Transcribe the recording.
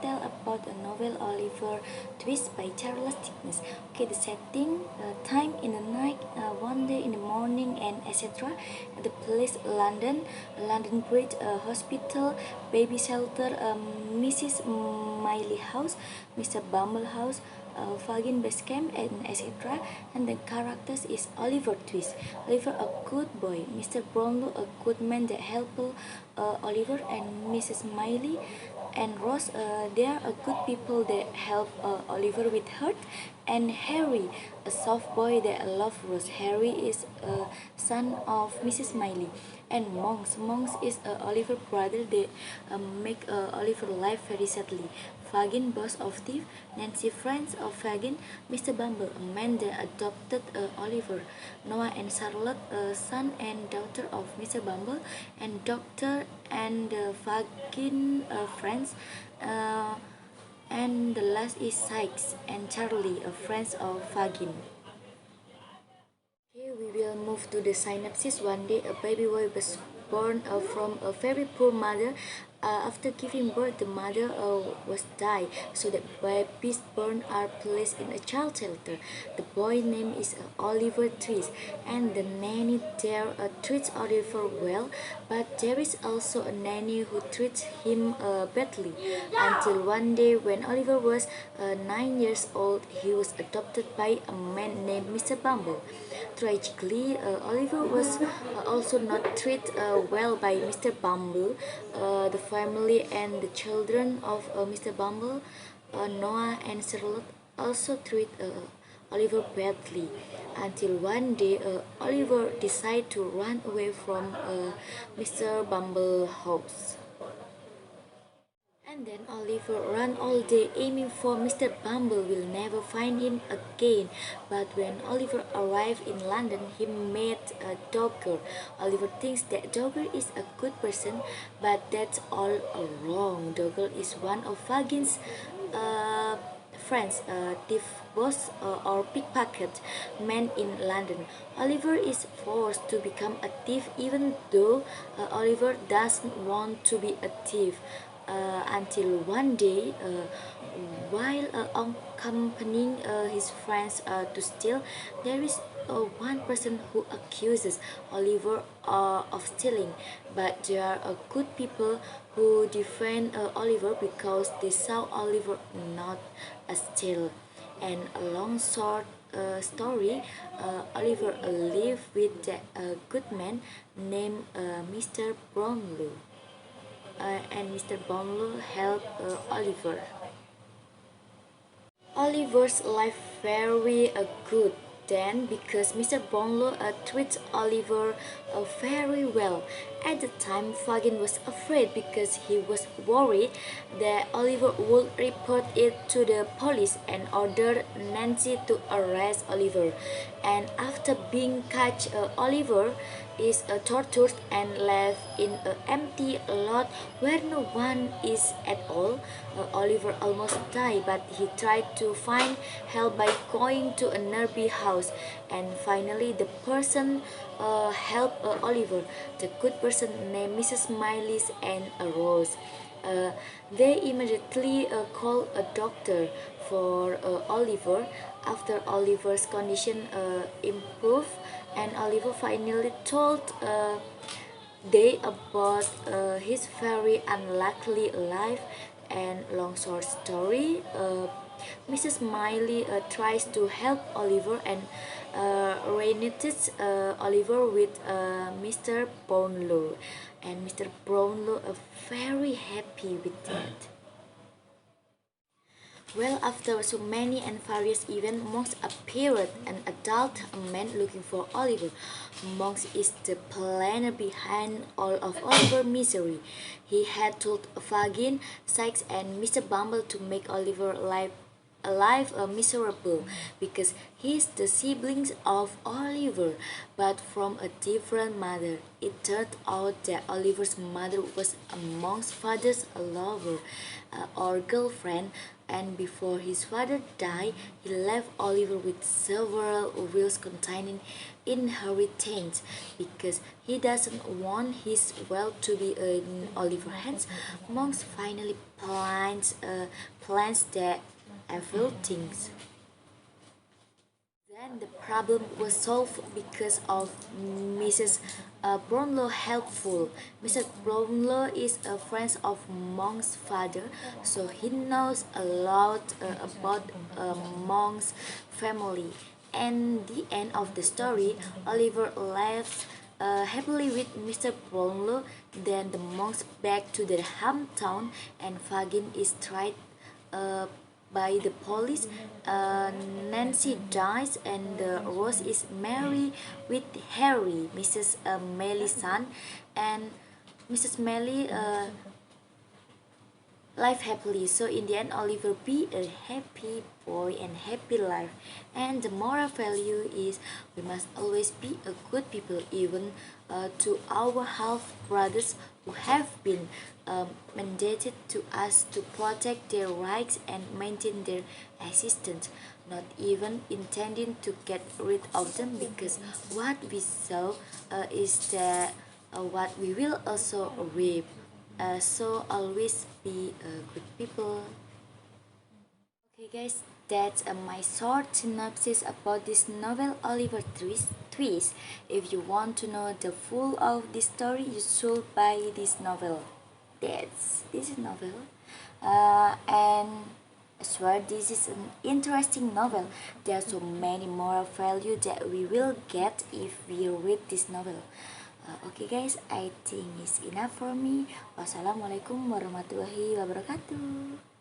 tell about a novel Oliver Twist by Charles Dickens. Okay, the setting, time in the night, one day in the morning, and etc. The place, London, London Bridge, hospital, baby shelter, Mrs. Miley house, Mr. Bumble house, Fagin base camp, and etc. And the characters is Oliver Twist. Oliver a good boy, Mr. Brownlow a good man that help Oliver, and Mrs. Miley and Ross, they are a good people that help Oliver with hurt, and Harry, a soft boy that love Ross. Harry is a son of Mrs. Miley, and Monks is Oliver brother that make Oliver life very sadly. Fagin, boss of thief, Nancy, friends of Fagin, Mr. Bumble, a man that adopted Oliver, Noah and Charlotte, son and daughter of Mr. Bumble, and Doctor and Fagin friends, and the last is Sykes and Charlie, friends of Fagin. Okay, we will move to the synopsis. One day, a baby boy was born from a very poor mother. After giving birth, the mother was died, so the babies born are placed in a child shelter. The boy name is Oliver Twist, and the nanny there treats Oliver well, but there is also a nanny who treats him badly. Until one day, when Oliver was 9 years old, he was adopted by a man named Mr. Bumble. Tragically, Oliver was also not treated well by Mr. Bumble. The family and the children of Mr. Bumble, Noah and Charlotte, also treat Oliver badly. Until one day, Oliver decided to run away from Mr. Bumble's house. And then Oliver ran all day aiming for Mr. Bumble will never find him again. But when Oliver arrived in London, he met a Dogger. Oliver thinks that Dogger is a good person, but that's all wrong. Dogger is one of Fagin's friends, thief boss or pickpocket man in London. Oliver is forced to become a thief even though Oliver doesn't want to be a thief. Until one day, while accompanying his friends to steal, there is one person who accuses Oliver of stealing, but there are good people who defend Oliver because they saw Oliver not steal. And a long short story, Oliver lived with a good man named Mr. Brownlow. And Mr. Brownlow helped Oliver. Oliver's life very good then because Mr. Brownlow treats Oliver very well. At the time, Fagin was afraid because he was worried that Oliver would report it to the police and ordered Nancy to arrest Oliver. And after being caught, Oliver is tortured and left in an empty lot where no one is at all. Oliver almost died, but he tried to find help by going to a nearby house, and finally the person helped Oliver, the good person named Mrs. Miley and Rose. They immediately called a doctor for Oliver. After Oliver's condition improved, and Oliver finally told they about his very unlikely life. And long short story, Mrs. Miley tries to help Oliver and reunites Oliver with Mr. Brownlow, and Mr. Brownlow are very happy with that. Well, after so many and various events, Monks appeared, an adult man looking for Oliver. Monks is the planner behind all of Oliver's misery. He had told Fagin, Sykes, and Mr. Bumble to make Oliver's life life miserable because he's the siblings of Oliver, but from a different mother. It turned out that Oliver's mother was amongst father's lover or girlfriend, and before his father died, he left Oliver with several wills containing inheritance because he doesn't want his wealth to be in Oliver's hands. Monks finally plans that evil things. Then the problem was solved because of Mrs. Brownlow helpful. Mr. Brownlow is a friend of Monk's father, so he knows a lot about Monk's family. And the end of the story, Oliver left happily with Mr. Brownlow. Then the monks back to their hometown, and Fagin is tried uh, by the police. Nancy dies, and Rose is married with Harry, Mrs. Melly's son, and Mrs. Melly live happily. So in the end, Oliver be a happy boy and happy life. And the moral value is we must always be a good people, even to our half brothers who have been mandated to us to protect their rights and maintain their existence, not even intending to get rid of them, because what we sow is that what we will also reap. So always be good people. Okay guys, that's my short synopsis about this novel Oliver Twist. If you want to know the full of this story, you should buy this novel. This is novel. And I swear this is an interesting novel. There are so many moral value that we will get if we read this novel. Okay guys, I think it's enough for me. Wassalamualaikum warahmatullahi wabarakatuh.